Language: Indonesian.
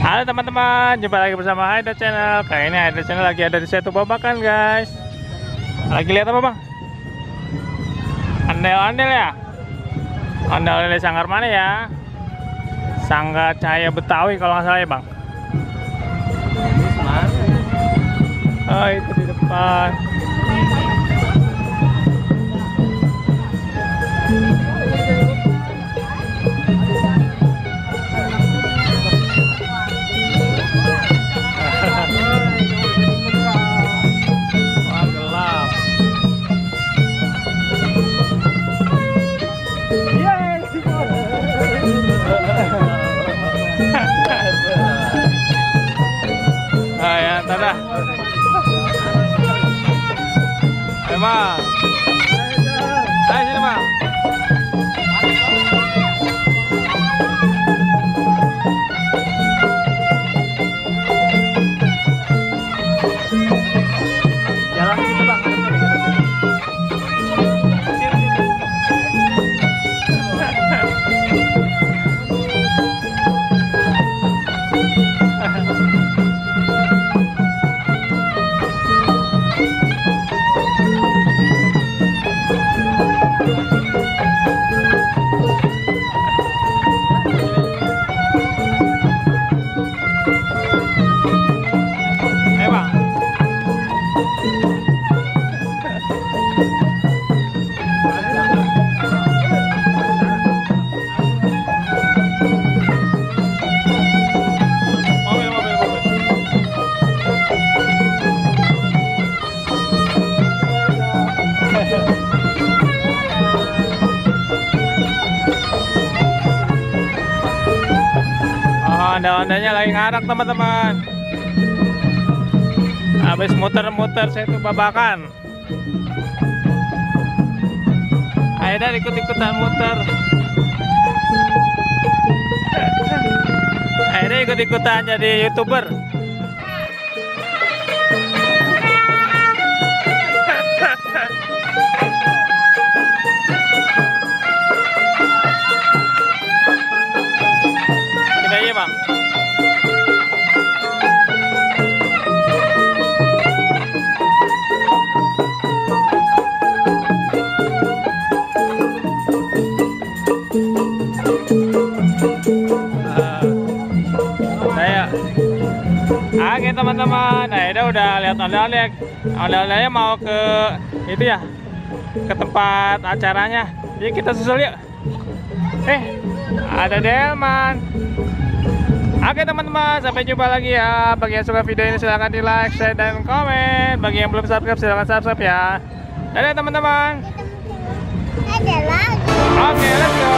Halo teman-teman, jumpa lagi bersama Haida Channel. Kali ini Haida Channel lagi ada di Setu Babakan, guys. Lagi lihat apa, Bang? Ondel-ondel ya? Ondel-ondel sanggar mana ya? Sanggar Cahaya Betawi kalau nggak salah ya, Bang. Oh, itu di depan. Dadah. Ayo, Bang. Ayo sini, Bang. Jalan sini, Bang. Ondel-ondelnya lagi ngarak, teman-teman. Habis muter-muter Setu Babakan. Aida ikut-ikutan muter. Aida ikut-ikutan jadi YouTuber. Ini aja, Bang. Oke teman-teman, nah Aida udah lihat ondel-ondel. Ondel-ondelnya mau ke itu ya, ke tempat acaranya. Jadi kita susul yuk. Ada Delman. Oke teman-teman, sampai jumpa lagi ya. Bagi yang suka video ini silahkan di like, share, dan komen. Bagi yang belum subscribe silahkan subscribe ya. Dadah teman-teman. Ada lagi. Oke, let's go.